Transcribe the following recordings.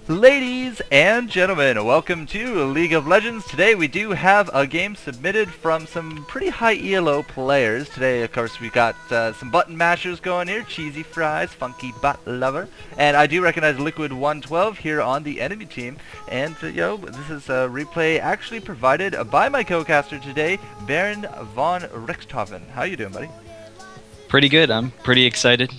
Ladies and gentlemen, welcome to League of Legends. Today we do have a game submitted from some pretty high ELO players. Today, of course, we got some button mashers going here. Cheesy Fries, Funky Butt Lover. And I do recognize Liquid 112 here on the enemy team. And, this is a replay actually provided by my co-caster today, Baron Von Richtofen. How you doing, buddy? Pretty good. I'm pretty excited.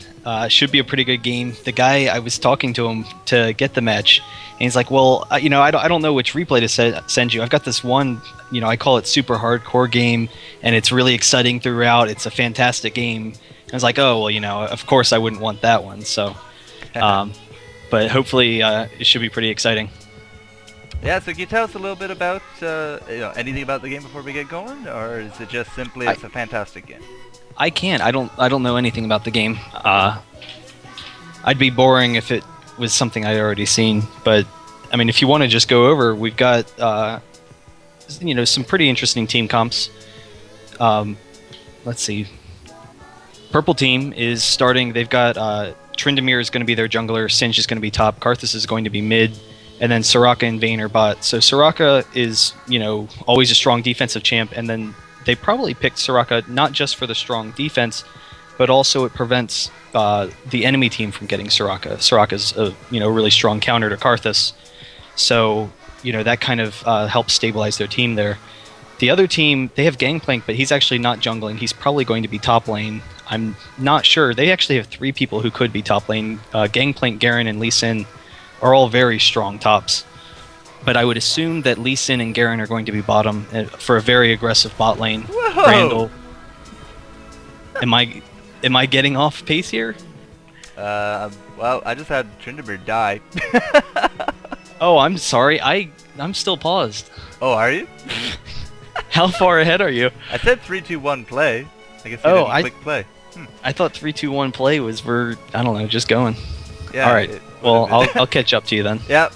Should be a pretty good game. The guy, I was talking to him to get the match, and he's like, well, I don't know which replay to send you. I've got this one, I call it super hardcore game, and it's really exciting throughout. It's a fantastic game. I was like, oh, well, of course I wouldn't want that one. So, but hopefully it should be pretty exciting. Yeah, so can you tell us a little bit about, anything about the game before we get going, or is it just simply it's a fantastic game? I can't. I don't know anything about the game. I'd be boring if it was something I'd already seen. But I mean, if you want to just go over, we've got some pretty interesting team comps. Let's see. Purple team is starting. They've got Tryndamere is going to be their jungler. Singed is going to be top. Karthus is going to be mid. And then Soraka and Vayne are bot. So Soraka is always a strong defensive champ, and then they probably picked Soraka not just for the strong defense, but also it prevents the enemy team from getting Soraka. Soraka's a really strong counter to Karthus, so that kind of helps stabilize their team there. The other team, they have Gangplank, but he's actually not jungling. He's probably going to be top lane. I'm not sure. They actually have 3 people who could be top lane. Gangplank, Garen, and Lee Sin are all very strong tops. But I would assume that Lee Sin and Garen are going to be bottom for a very aggressive bot lane. Whoa! Randall, am I getting off pace here? Well, I just had Tryndamere die. Oh, I'm sorry. I'm still paused. Oh, are you? How far ahead are you? I said 3, 2, 1 play. I guess you didn't click play. I thought 3, 2, 1 play was just going. Yeah. All right. Well, I'll catch up to you then. Yeah,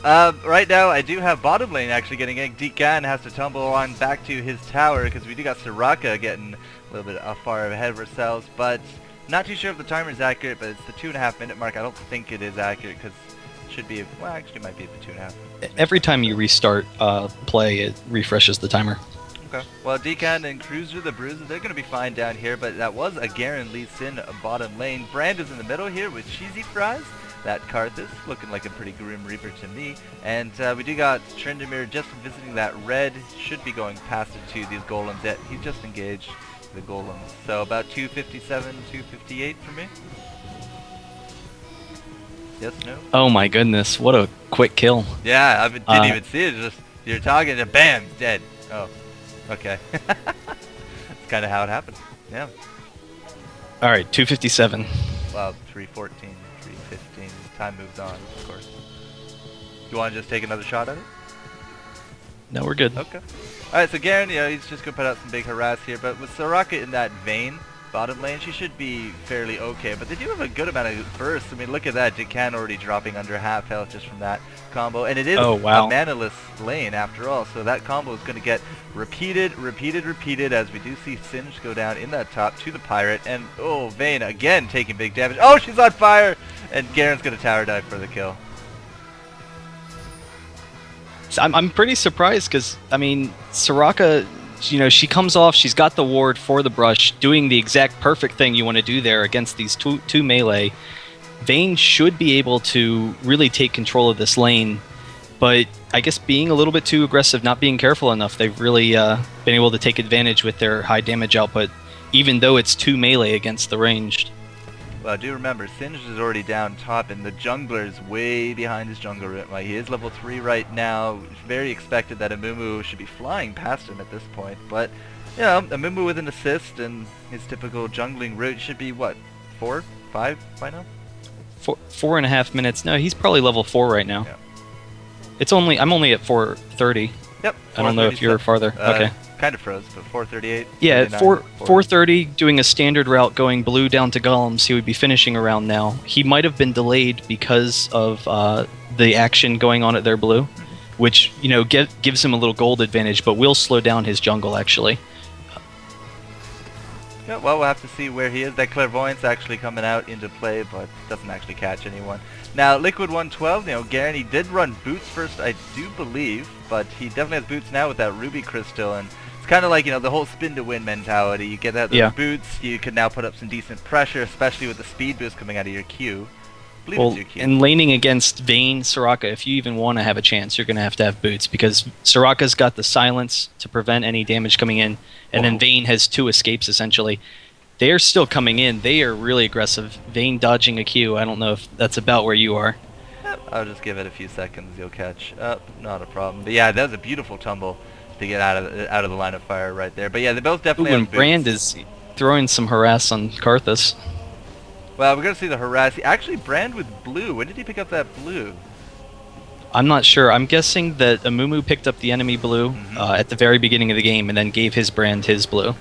right now I do have bottom lane actually getting in. Deacon has to tumble on back to his tower because we do got Soraka getting a little bit far ahead of ourselves, but not too sure if the timer is accurate, but it's the 2.5 minute mark. I don't think it is accurate because it should be, well, actually it might be at the 2.5. Every time you restart play, it refreshes the timer. Okay. Well, Deacon and Cruiser the Bruiser, they're going to be fine down here, but that was a Garen Lee Sin bottom lane. Brand is in the middle here with Cheesy Fries. That Karthus looking like a pretty grim reaper to me, and we do got Tryndamere just visiting that red. Should be going past it to these golems. Yet he just engaged the golems. So about 257, 258 for me. Yes, no. Oh my goodness! What a quick kill. Yeah, I didn't even see it. Just you're talking and bam, dead. Oh, okay. That's kind of how it happened. Yeah. All right, 257. Wow, 314. 15. Time moves on, of course. You want to just take another shot at it? No, we're good. Okay. Alright, so Garen, he's just going to put out some big harass here, but with Soraka in that Vayne bottom lane, she should be fairly okay, but they do have a good amount of bursts. I mean, look at that. Decan already dropping under half health just from that combo, and it is a manaless lane after all, so that combo is going to get repeated as we do see Singed go down in that top to the Pirate, and oh, Vayne again taking big damage. Oh, she's on fire! And Garen's going to tower dive for the kill. So I'm pretty surprised because, I mean, Soraka, she comes off, she's got the ward for the brush, doing the exact perfect thing you want to do there against these two melee. Vayne should be able to really take control of this lane, but I guess being a little bit too aggressive, not being careful enough, they've really been able to take advantage with their high damage output, even though it's 2 melee against the ranged. Well, do remember, Singed is already down top, and the jungler is way behind his jungler. Like, he is level 3 right now. It's very expected that Amumu should be flying past him at this point. But, Amumu with an assist and his typical jungling route should be, what, 4? 5 by now? 4.5 minutes. No, he's probably level 4 right now. Yeah. I'm only at 430. Yep. I don't know if you're farther. Okay. Kind of froze, but 438. Yeah, at 430, doing a standard route going blue down to golems, he would be finishing around now. He might have been delayed because of the action going on at their blue, which gives him a little gold advantage, but will slow down his jungle actually. Yeah, well, we'll have to see where he is. That Clairvoyance actually coming out into play, but doesn't actually catch anyone. Now, Liquid 112, you know, Garen, he did run boots first, I do believe, but he definitely has boots now with that Ruby Crystal, and it's kind of like, you know, the whole spin to win mentality. You get out those boots, you can now put up some decent pressure, especially with the speed boost coming out of your Q. Well, and laning against Vayne, Soraka, if you even want to have a chance, you're going to have boots, because Soraka's got the silence to prevent any damage coming in, and then Vayne has 2 escapes, essentially. They are still coming in. They are really aggressive. Vayne dodging a Q. I don't know if that's about where you are. Yep, I'll just give it a few seconds. You'll catch up. Not a problem. But yeah, that was a beautiful tumble to get out of the line of fire right there. But yeah, they both definitely have boots. Brand is throwing some harass on Karthus. Well, we're going to see the harass. Actually, Brand with blue. When did he pick up that blue? I'm not sure. I'm guessing that Amumu picked up the enemy blue at the very beginning of the game and then gave his Brand his blue.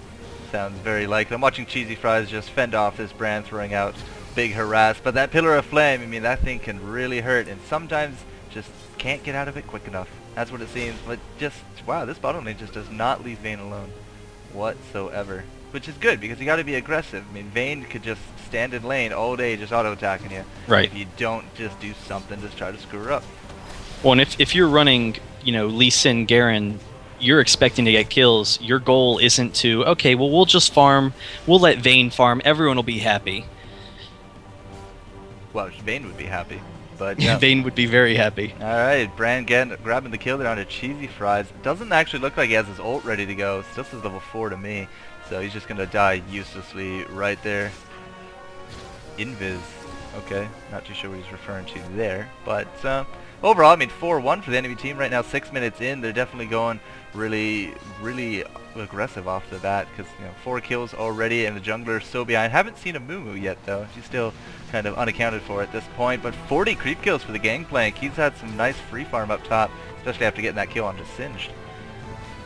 Sounds very likely. I'm watching Cheesy Fries just fend off this Brand throwing out big harass. But that Pillar of Flame, I mean, that thing can really hurt. And sometimes just can't get out of it quick enough. That's what it seems. But just, wow, this bottom lane just does not leave Vayne alone whatsoever. Which is good, because you got to be aggressive. I mean, Vayne could just stand in lane all day just auto-attacking you. Right. If you don't just do something to try to screw her up. Well, and if you're running, you know, Lee Sin, Garen, you're expecting to get kills. Your goal isn't to, okay, well, we'll just farm. We'll let Vayne farm. Everyone will be happy. Well, Vayne would be happy. But yeah. Vayne would be very happy. Alright, Brand grabbing the kill there onto Cheesy Fries. Doesn't actually look like he has his ult ready to go. Still says level 4 to me. So he's just going to die uselessly right there. Invis. Okay, not too sure what he's referring to there. But overall, I mean, 4-1 for the enemy team right now. 6 minutes in, they're definitely going really, really aggressive off the bat. Because, you know, 4 kills already and the jungler's still behind. Haven't seen a Mumu yet, though. She's still kind of unaccounted for at this point. But 40 creep kills for the Gangplank. He's had some nice free farm up top, especially after getting that kill onto Singed.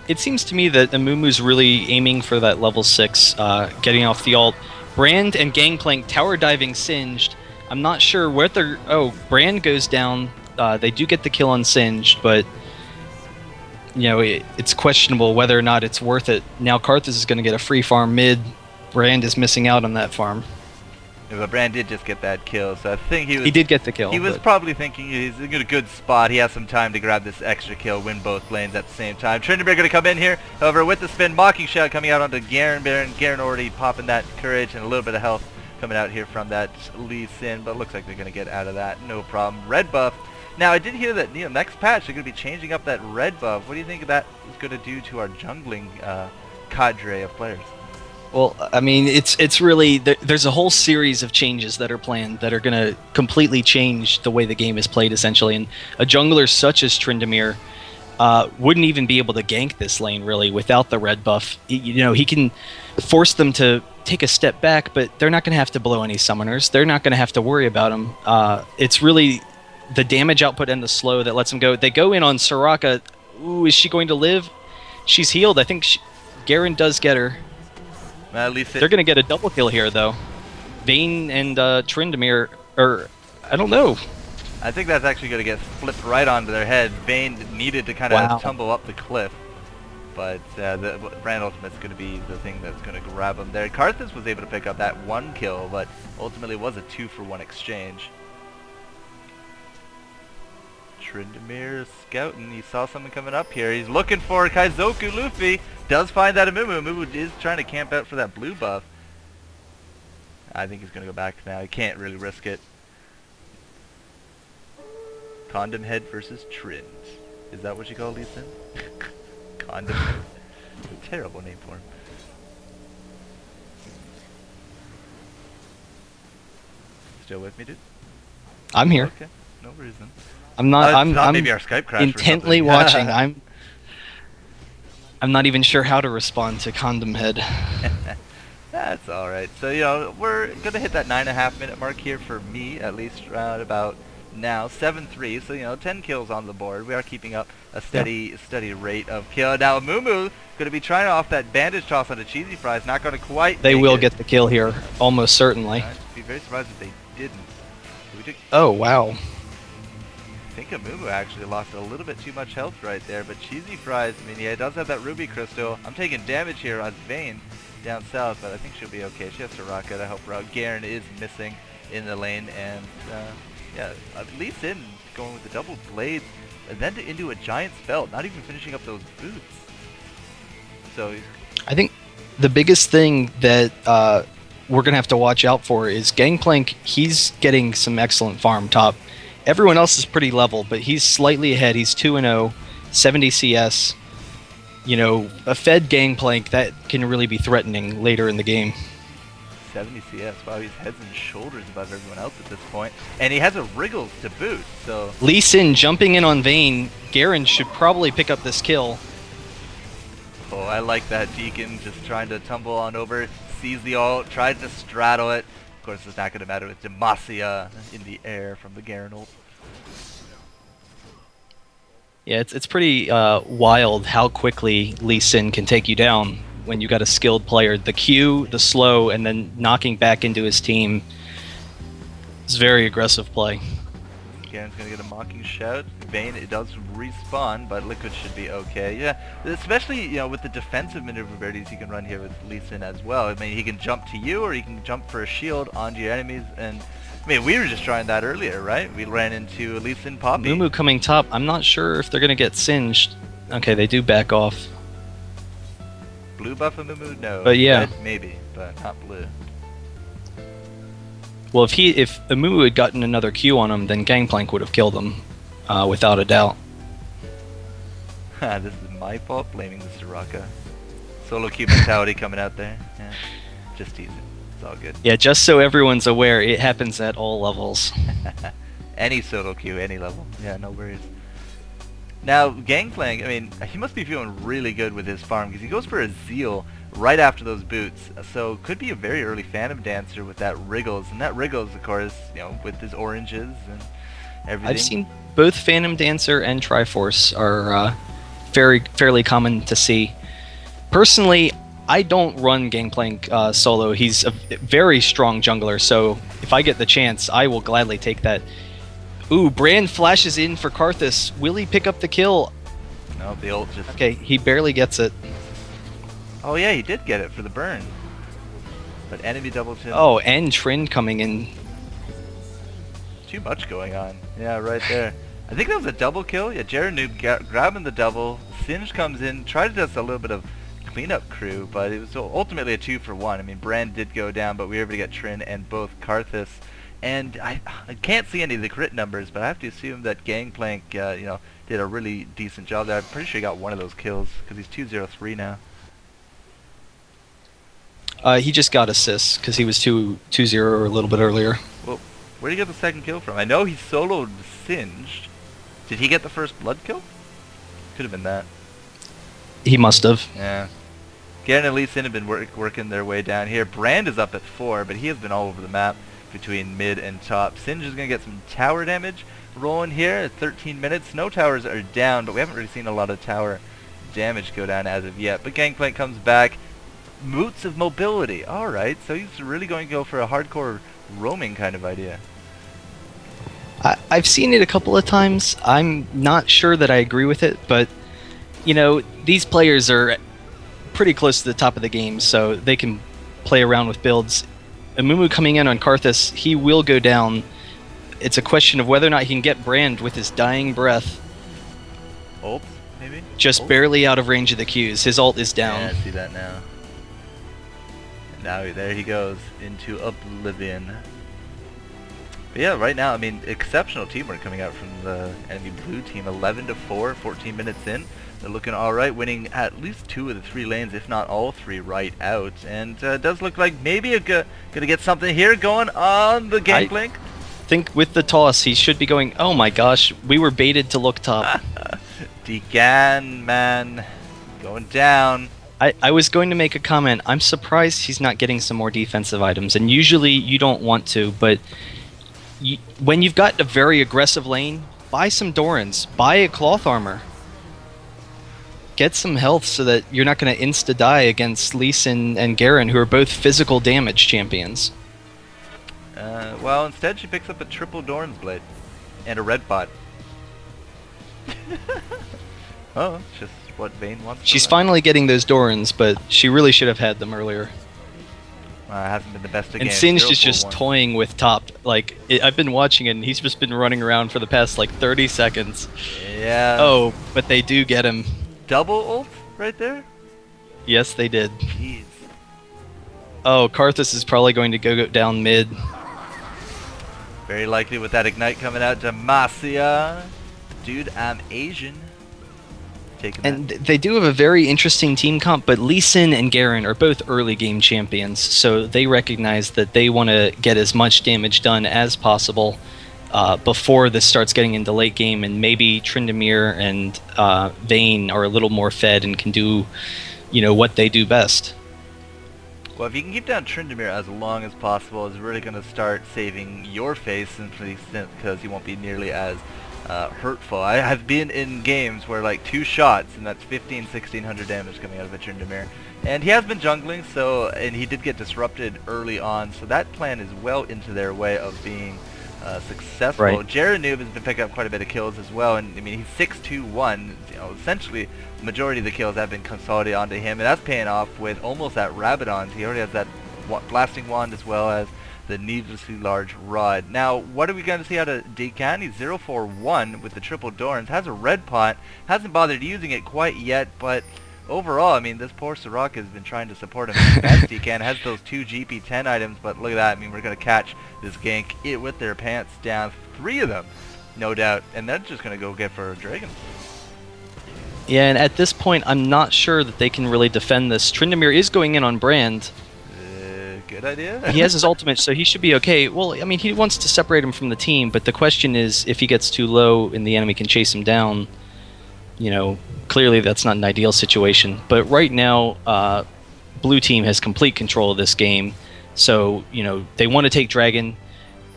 It seems to me that Amumu's really aiming for that level 6, getting off the ult. Brand and Gangplank tower diving Singed. I'm not sure whether... Oh, Brand goes down. They do get the kill on Singed, but... You know, it's questionable whether or not it's worth it. Now Karthus is going to get a free farm mid. Brand is missing out on that farm. Yeah, but Brand did just get that kill, so I think he was... He did get the kill. He was probably thinking he's in a good spot. He has some time to grab this extra kill, win both lanes at the same time. Trinity going to come in here. However, with the spin, Mocking Shot coming out onto Garen. Garen already popping that courage and a little bit of health coming out here from that Lee Sin, but looks like they're going to get out of that. No problem. Red buff. Now, I did hear that, you know, next patch they're going to be changing up that red buff. What do you think that is going to do to our jungling cadre of players? Well, I mean, it's really... There's a whole series of changes that are planned that are going to completely change the way the game is played, essentially. And a jungler such as Tryndamere wouldn't even be able to gank this lane, really, without the red buff. You know, he can force them to take a step back, but they're not going to have to blow any summoners. They're not going to have to worry about them. It's really the damage output and the slow that lets them go. They go in on Soraka. Ooh, is she going to live? She's healed. I think Garen does get her. At least they're going to get a double kill here, though. Vayne and Tryndamere, or I don't know. I think that's actually going to get flipped right onto their head. Vayne needed to kind of tumble up the cliff, but the Brand Ultimate's going to be the thing that's going to grab him there. Karthus was able to pick up that 1 kill, but ultimately was a 2-for-1 exchange. Tryndamere scouting. He saw someone coming up here. He's looking for Kaizoku Luffy. Does find that Amumu. Amumu is trying to camp out for that blue buff. I think he's going to go back now. He can't really risk it. Condom Head versus Trynd. Is that what you call Lee Sin? Condom Head. It's a terrible name for him. Still with me, dude? I'm here. Okay. No reason. I'm not. I'm maybe our Skype crashed intently watching. I'm not even sure how to respond to Condom Head. That's all right. So, you know, we're gonna hit that 9.5 minute mark here for me, at least around about now. 7-3. So, you know, 10 kills on the board. We are keeping up a steady rate of kill. Now, Amumu gonna be trying off that bandage toss onto Cheesy Fries. Not gonna quite. They will get the kill here, almost certainly. I'd be very surprised if they didn't. Oh wow. I think Amumu actually lost a little bit too much health right there, but Cheesy Fries, I mean, yeah, it does have that Ruby Crystal. I'm taking damage here on Vayne. down south, but I think she'll be okay. She has Soraka to help her out. Garen is missing in the lane, and yeah, Lee Sin going with the double blades, and then into a giant spell, not even finishing up those boots. So I think the biggest thing that we're going to have to watch out for is Gangplank. He's getting some excellent farm top. Everyone else is pretty level, but he's slightly ahead. He's 2-0, 70 CS. You know, a fed Gangplank, that can really be threatening later in the game. 70 CS, wow, he's heads and shoulders above everyone else at this point. And he has a Wriggles to boot, so... Lee Sin jumping in on Vayne. Garen should probably pick up this kill. Oh, I like that. Deacon just trying to tumble on over, sees the ult, tries to straddle it. Of course, it's not going to matter with Demacia in the air from the Garen ult. Yeah, it's pretty wild how quickly Lee Sin can take you down when you got a skilled player. The Q, the slow, and then knocking back into his team. It's very aggressive play. Garen's going to get a mocking shout. Vayne, it does respawn, but Liquid should be okay. Yeah, especially, you know, with the defensive maneuverabilities he can run here with Lee Sin as well. I mean, he can jump to you, or he can jump for a shield onto your enemies, and... I mean, we were just trying that earlier, right? We ran into Lee Sin Poppy. Mumu coming top. I'm not sure if they're going to get singed. Okay, they do back off. Blue buff of Mumu? No. But yeah. Red, maybe, but not blue. Well, if Mumu had gotten another Q on him, then Gangplank would have killed him, without a doubt. This is my fault, blaming the Soraka. Solo Q mentality coming out there. Yeah, just teasing. It's all good. Yeah, just so everyone's aware, it happens at all levels. Any solo queue, any level. Yeah, no worries. Now, Gangplank, I mean, he must be feeling really good with his farm, because he goes for a Zeal right after those boots. So, could be a very early Phantom Dancer with that Wriggles. And that Wriggles, of course, you know, with his oranges and everything. I've seen both Phantom Dancer and Triforce are fairly common to see. Personally, I don't run Gangplank solo. He's a very strong jungler, so if I get the chance, I will gladly take that. Ooh, Brand flashes in for Karthus. Will he pick up the kill? No, the ult just... Okay, he barely gets it. Oh yeah, he did get it for the burn. But enemy double tip. Oh, and Trin coming in. Too much going on. Yeah, right there. I think that was a double kill. Yeah, Jared Noob grabbing the double. Singe comes in, tried to do a little bit of cleanup crew, but it was ultimately a 2-for-1. I mean, Brand did go down, but we were able to get Trin and both Karthus. And I can't see any of the crit numbers, but I have to assume that Gangplank, you know, did a really decent job there. I'm pretty sure he got one of those kills, because he's 2-0-3 now. He just got assists, because he was 2-0 a little bit earlier. Well, where did he get the second kill from? I know he soloed Singed. Did he get the first blood kill? Could have been that. He must have. Yeah. Garen and Lee Sin have been working their way down here. Brand is up at 4, but he has been all over the map between mid and top. Singe is going to get some tower damage rolling here at 13 minutes. No towers are down, but we haven't really seen a lot of tower damage go down as of yet. But Gangplank comes back. Moots of mobility. Alright, so he's really going to go for a hardcore roaming kind of idea. I've seen it a couple of times. I'm not sure that I agree with it, but you know, these players are pretty close to the top of the game, so they can play around with builds. Amumu coming in on Karthus, he will go down. It's a question of whether or not he can get Brand with his dying breath. Ult, maybe? Just ult? Barely out of range of the Qs. His ult is down. Yeah, I see that now. And now there he goes into oblivion. But yeah, right now, I mean, exceptional teamwork coming out from the enemy blue team. 11-4, 14 minutes in. They're looking alright, winning at least 2 of the 3 lanes, if not all 3 right out. And it does look like maybe gonna get something here going on the Gangplank. I think with the toss, he should be going, oh my gosh, we were baited to look top. Degan, man, going down. I was going to make a comment. I'm surprised he's not getting some more defensive items. And usually you don't want to, but when you've got a very aggressive lane, buy some Dorans, buy a cloth armor. Get some health so that you're not going to insta-die against Lee Sin and Garen, who are both physical damage champions. Well, instead she picks up a triple Doran's Blade. And a red bot. Oh, just what Vayne wants. She's finally getting those Dorans, but she really should have had them earlier. Hasn't been the best of And games. Singed is just toying with top. Like, I've been watching it, and he's just been running around for the past, like, 30 seconds. Yeah. Oh, but they do get him. Double ult right there? Yes, they did. Jeez. Oh, Karthus is probably going to go down mid. Very likely with that Ignite coming out. Demacia. Dude, I'm Asian. And they do have a very interesting team comp, but Lee Sin and Garen are both early game champions, so they recognize that they want to get as much damage done as possible before this starts getting into late game, and maybe Tryndamere and Vayne are a little more fed and can do, what they do best. Well, if you can keep down Tryndamere as long as possible, it's really going to start saving your face simply because he won't be nearly as hurtful. I have been in games where like 2 shots and that's 1600 damage coming out of a Tryndamere. And he has been jungling, and he did get disrupted early on, so that plan is well into their way of being successful. Right. Jaranoob has been picking up quite a bit of kills as well, and I mean he's 6-2-1. Essentially the majority of the kills have been consolidated onto him, and that's paying off with almost at Rabadon's. He already has that blasting wand as well as the needlessly large rod. Now, what are we going to see out of Dekan? He's 0-4-1 with the triple Dorans, has a red pot, hasn't bothered using it quite yet, but overall, I mean, this poor Soraka has been trying to support him as best he can, has those 2 GP10 items, but look at that, I mean, we're going to catch this gank with their pants down, 3 of them, no doubt, and they're just going to go get for a Dragon. Yeah, and at this point, I'm not sure that they can really defend this. Tryndamere is going in on Brand. Good idea. He has his ultimate, so he should be okay. Well, I mean, he wants to separate him from the team, but the question is, if he gets too low and the enemy can chase him down, clearly that's not an ideal situation. But right now, Blue Team has complete control of this game, so, they want to take Dragon,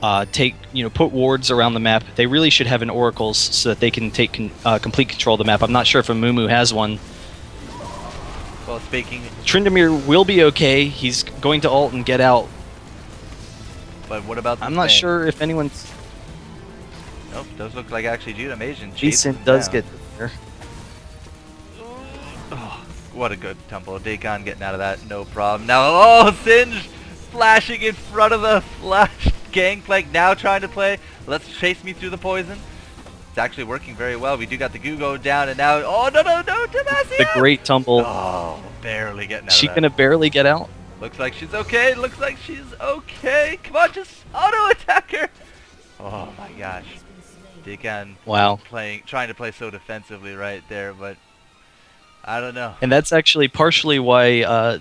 put wards around the map. They really should have an Oracles so that they can take complete control of the map. I'm not sure if Amumu has one. Well, speaking... Tryndamere will be okay. He's going to ult and get out. But what about the I'm not sure if anyone's... Nope, does look like actually Judah Asian. Decent does get there. Oh, what a good tumble. Dagon getting out of that, no problem. Now, Singed flashing in front of the flash gangplank, now trying to play. Let's chase me through the poison. It's actually working very well. We do got the Goo go down, and now, no, Demacia! The great tumble. Oh, barely getting out of that. She gonna barely get out? Looks like she's okay. Looks like she's okay. Come on, just auto-attack her. Oh my gosh. Dekan trying to play so defensively right there, but I don't know. And that's actually partially why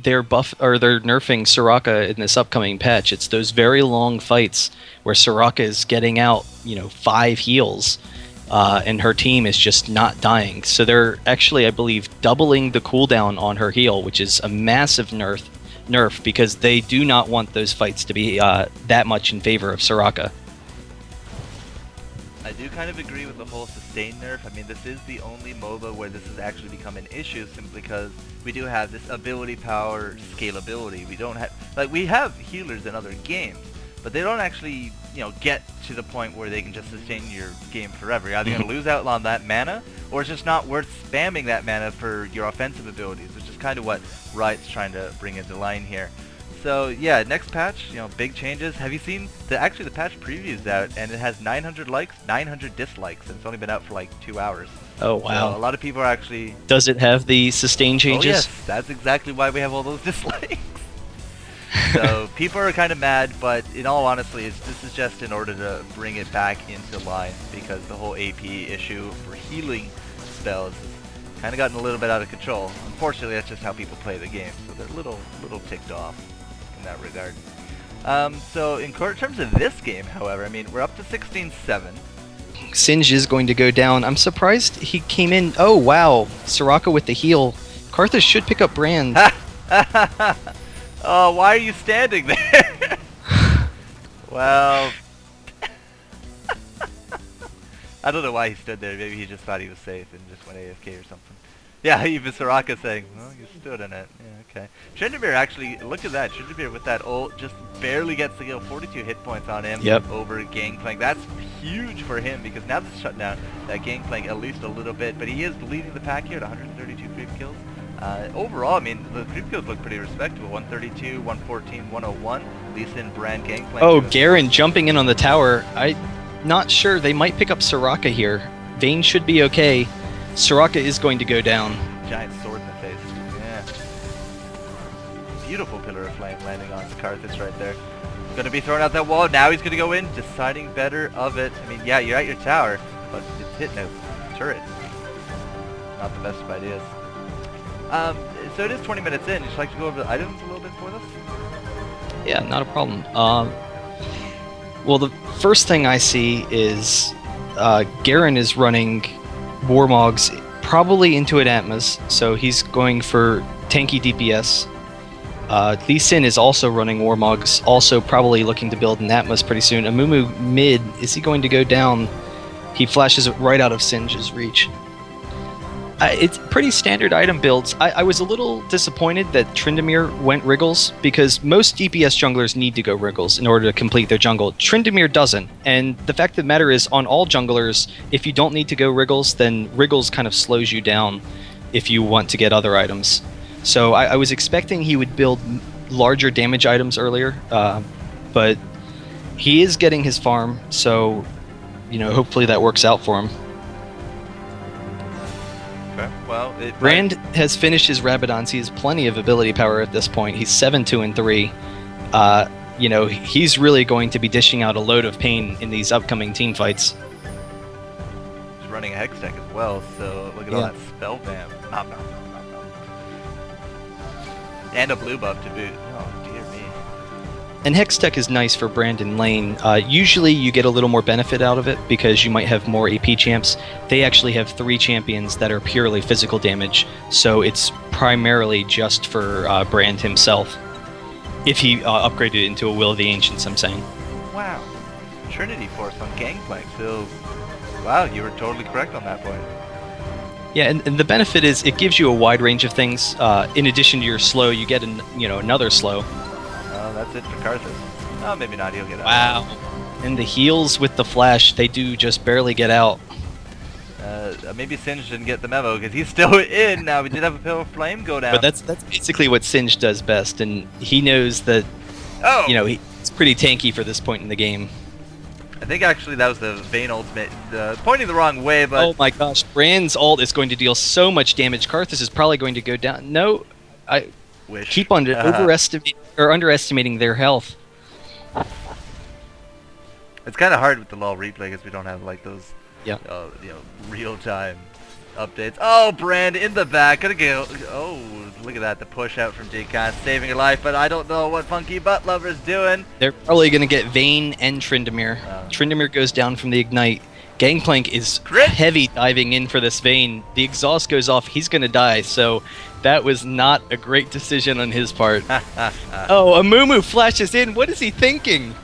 they're nerfing Soraka in this upcoming patch. It's those very long fights where Soraka is getting out, 5 heals, and her team is just not dying. So they're actually, I believe, doubling the cooldown on her heal, which is a massive nerf because they do not want those fights to be that much in favor of Soraka. I do kind of agree with the whole sustain nerf. I mean, this is the only MOBA where this has actually become an issue simply because we do have this ability power scalability. We don't have, we have healers in other games, but they don't actually, get to the point where they can just sustain your game forever. You're either going to lose out on that mana, or it's just not worth spamming that mana for your offensive abilities, which is kind of what Riot's trying to bring into line here. So yeah, next patch, big changes. Have you seen the patch preview's out, and it has 900 likes, 900 dislikes, and it's only been out for like 2 hours. Oh wow! So a lot of people are actually. Does it have the sustain changes? Oh yes, that's exactly why we have all those dislikes. So people are kind of mad, but in all honesty, this is just in order to bring it back into line because the whole AP issue for healing spells has kind of gotten a little bit out of control. Unfortunately, that's just how people play the game, so they're a little ticked off in that regard. So in terms of this game, however, I mean, we're up to 16-7. Singed is going to go down. I'm surprised he came in. Oh wow, Soraka with the heal. Karthus should pick up Brand. Oh, why are you standing there? Well, I don't know why he stood there. Maybe he just thought he was safe and just went AFK or something. Yeah, even Soraka saying, well, you stood in it. Yeah, okay. Tryndamere actually, look at that. Tryndamere with that ult just barely gets to kill. 42 hit points on him over Gangplank. That's huge for him because now this shut down that Gangplank at least a little bit, but he is leading the pack here at 132 creep kills. Overall, I mean, the creep kills look pretty respectable. 132, 114, 101. Lee Sin, Brand, Gangplank. Oh, Garen jumping in on the tower. I'm not sure. They might pick up Soraka here. Vayne should be okay. Soraka is going to go down. Giant sword in the face. Yeah. Beautiful Pillar of Flame landing on the Karthus right there. Going to be throwing out that wall. Now he's going to go in, deciding better of it. I mean, yeah, you're at your tower, but it's hitting a turret. Not the best of ideas. So it is 20 minutes in. Would you like to go over the items a little bit for us? Yeah, not a problem. Well, the first thing I see is Garen is running Warmogs probably into an Atmas, so he's going for tanky DPS. Lee Sin is also running Warmogs, also probably looking to build an Atmas pretty soon. Amumu mid, is he going to go down? He flashes it right out of Singe's reach. It's pretty standard item builds. I was a little disappointed that Tryndamere went Wriggles, because most DPS junglers need to go Wriggles in order to complete their jungle. Tryndamere doesn't, and the fact of the matter is, on all junglers, if you don't need to go Wriggles, then Wriggles kind of slows you down if you want to get other items. So I was expecting he would build larger damage items earlier, but he is getting his farm, so hopefully that works out for him. Okay. Well, Brand has finished his Rabadons. He has plenty of ability power at this point. He's 7, 2, and 3. He's really going to be dishing out a load of pain in these upcoming team fights. He's running a Hex Tech as well, so look at all that spell bam. And a blue buff to boot. Oh, dear me. And Hex Tech is nice for Brandon Lane. Usually you get a little more benefit out of it because you might have more AP champs. They actually have 3 champions that are purely physical damage, so it's primarily just for Brand himself. If he upgraded it into a Will of the Ancients, I'm saying. Wow. Trinity Force on Gangplank, so... Wow, you were totally correct on that point. Yeah, and the benefit is it gives you a wide range of things. In addition to your slow, you get another slow. That's it for Karthus. Oh, maybe not. He'll get out. Wow. And the heals with the flash, they do just barely get out. Maybe Singe didn't get the memo because he's still in now. We did have a Pillar of Flame go down. But that's basically what Singe does best, and he knows that. Oh. He's pretty tanky for this point in the game. I think actually that was the Vayne ultimate, pointing the wrong way, but... Oh my gosh, Brand's ult is going to deal so much damage. Karthus is probably going to go down. No, I wish. Keep on underestimating their health. It's kind of hard with the LoL replay because we don't have like those, real-time updates. Oh, Brand in the back, gonna go. Oh, look at that, the push out from Dekan, saving your life. But I don't know what Funky Butt Lover's doing. They're probably gonna get Vayne and Tryndamere. Tryndamere goes down from the ignite. Gangplank is heavy diving in for this Vayne. The exhaust goes off. He's gonna die. So that was not a great decision on his part. Oh, Amumu flashes in. What is he thinking?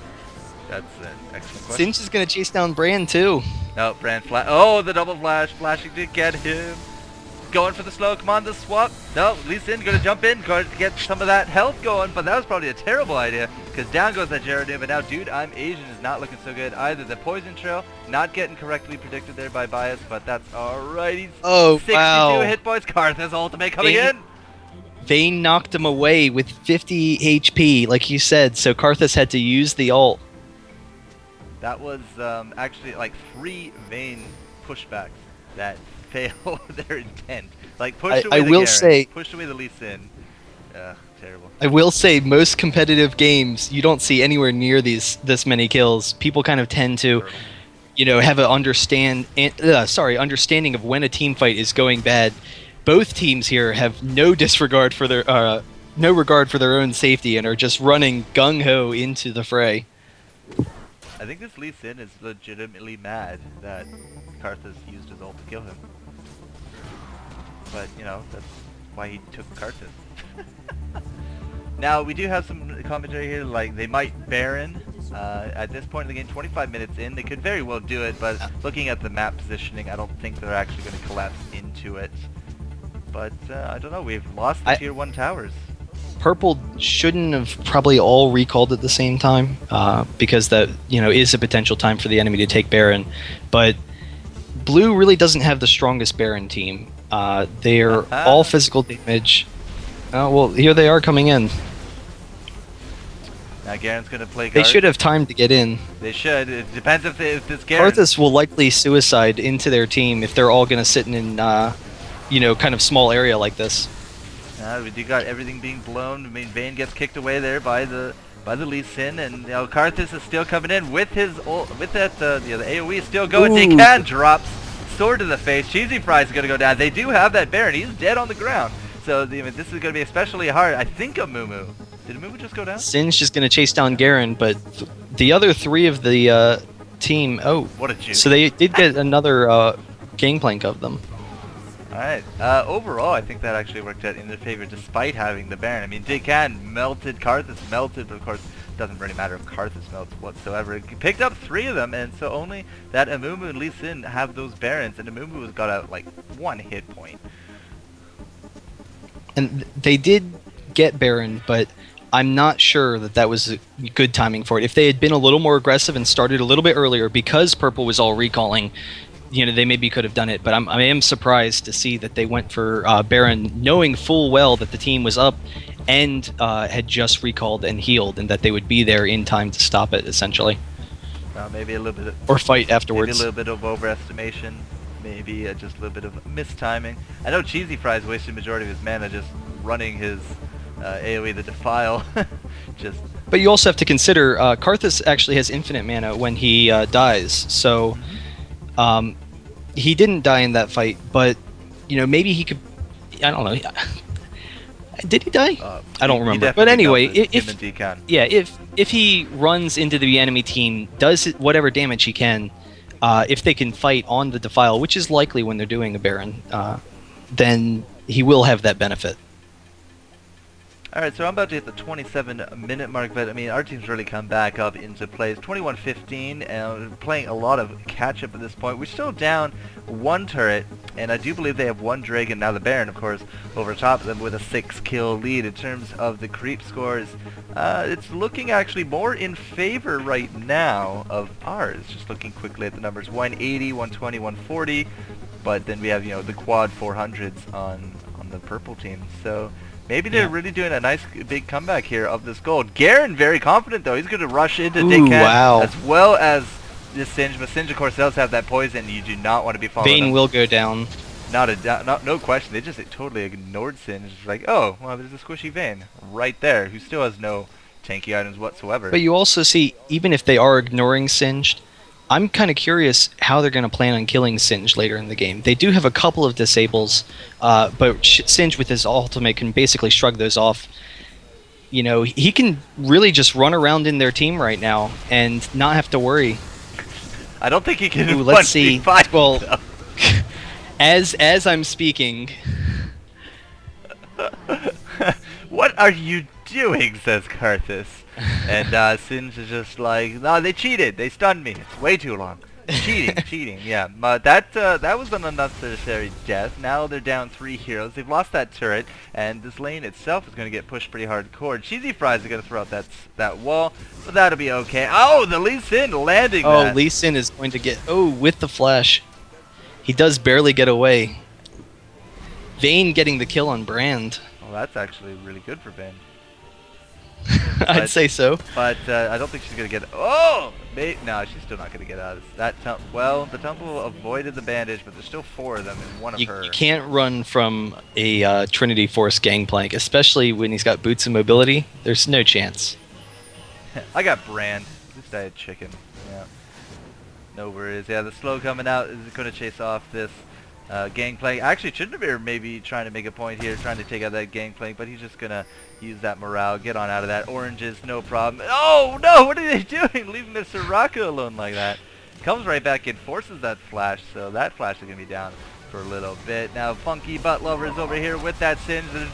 That's an excellent question. Singe is gonna chase down Brand too. No, Brand flash. Oh, the double flash. Flashing to get him. Going for the slow. Come on, the swap. No, Lee Sin going to jump in. Going to get some of that health going. But that was probably a terrible idea. Because down goes that Gerardin. But now, Dude, I'm Asian is not looking so good either. The poison trail not getting correctly predicted there by Bias. But that's alright. He's 62 hit points. Karthus ultimate coming in. Vayne knocked him away with 50 HP, like you said. So Karthus had to use the ult. That was actually like 3 Vayne pushbacks that failed their intent. Like pushed away the Garen, pushed away the Lee Sin. Terrible. I will say most competitive games you don't see anywhere near this many kills. People kind of tend to, have an understanding of when a team fight is going bad. Both teams here have no regard for their own safety and are just running gung ho into the fray. I think this Lee Sin is legitimately mad that Karthus used his ult to kill him. But, that's why he took Karthus. Now, we do have some commentary here, like they might Baron. At this point in the game, 25 minutes in, they could very well do it, but looking at the map positioning, I don't think they're actually going to collapse into it. But, I don't know, we've lost the tier 1 towers. Purple shouldn't have probably all recalled at the same time, because that is a potential time for the enemy to take Baron. But Blue really doesn't have the strongest Baron team. They're all physical damage. Oh well, here they are coming in. Now Garen's going to play. They should have time to get in. They should. It depends if this Garen. Karthus will likely suicide into their team if they're all going to sit in kind of small area like this. We do got everything being blown. I mean, Vayne gets kicked away there by the Lee Sin, and Karthus is still coming in with his the AOE is still going. Decan drops sword to the face. Cheesy Fries is going to go down. They do have that Baron. He's dead on the ground. So this is going to be especially hard. I think Amumu. Did Amumu just go down? Sin's just going to chase down Garen, but the other three of the team. Oh, what a juke! So they did get another gangplank of them. Alright, overall I think that actually worked out in their favor despite having the Baron. I mean, Decan melted, Karthus melted, but of course it doesn't really matter if Karthus melts whatsoever. He picked up 3 of them, and so only that Amumu and Lee Sin have those Barons, and Amumu has got out like 1 hit point. And they did get Baron, but I'm not sure that was good timing for it. If they had been a little more aggressive and started a little bit earlier, because Purple was all recalling, they maybe could have done it, but I am surprised to see that they went for Baron, knowing full well that the team was up and had just recalled and healed, and that they would be there in time to stop it, essentially. Maybe a little bit or fight afterwards. Maybe a little bit of overestimation, maybe just a little bit of mistiming. I know Cheesy Fries wasted majority of his mana just running his AoE the Defile. But you also have to consider Karthus actually has infinite mana when he dies, so... he didn't die in that fight, but maybe he could. I don't know. Did he die? I don't remember. But anyway, if he runs into the enemy team, does whatever damage he can, if they can fight on the Defile, which is likely when they're doing a Baron, then he will have that benefit. Alright, so I'm about to hit the 27-minute mark, but I mean, our team's really come back up into play. It's 21-15, and playing a lot of catch-up at this point. We're still down 1 turret, and I do believe they have 1 Dragon, now the Baron, of course, over top of them with a 6-kill lead. In terms of the creep scores, it's looking actually more in favor right now of ours. Just looking quickly at the numbers, 180, 120, 140, but then we have, the quad 400s on the purple team. So... maybe they're really doing a nice big comeback here of this gold. Garen very confident though. He's going to rush into Decan as well as this Singe. But Singe of course does have that poison. You do not want to be following Vayne will go down. No question. They just totally ignored Singe. It's like, oh, well, there's a squishy Vayne right there who still has no tanky items whatsoever. But you also see, even if they are ignoring Singed, I'm kind of curious how they're going to plan on killing Singe later in the game. They do have a couple of disables, but Singe with his ultimate can basically shrug those off. He can really just run around in their team right now and not have to worry. I don't think he can. Ooh, let's see. Well, as I'm speaking. What are you doing? Says Karthus. And Singe is just like, no, they cheated. They stunned me. It's way too long. Cheating. Yeah. But that was an unnecessary death. Now they're down 3 heroes. They've lost that turret, and this lane itself is going to get pushed pretty hardcore. Cheesy Fries are going to throw out that wall, but that'll be okay. Oh, the Lee Sin landing that. Oh, Lee Sin is going to get... oh, with the flash. He does barely get away. Vayne getting the kill on Brand. Well, that's actually really good for Vayne. I'd say so. But I don't think she's going to get... oh! No, she's still not going to get out of that. Well, the Temple avoided the bandage, but there's still 4 of them and one of her. You can't run from a Trinity Force gangplank, especially when he's got boots and mobility. There's no chance. I got Brand. At least I had chicken. Yeah. No worries. Yeah, the slow coming out is going to chase off this gangplank. Actually, Tryndamere maybe trying to make a point here, trying to take out that gangplank, but he's just going to use that morale, get on out of that. Oranges, no problem. Oh, no! What are they doing? Leaving the Soraka alone like that. Comes right back in, forces that flash, so that flash is going to be down for a little bit. Now, Funky Butt Lover is over here with that Singe. They're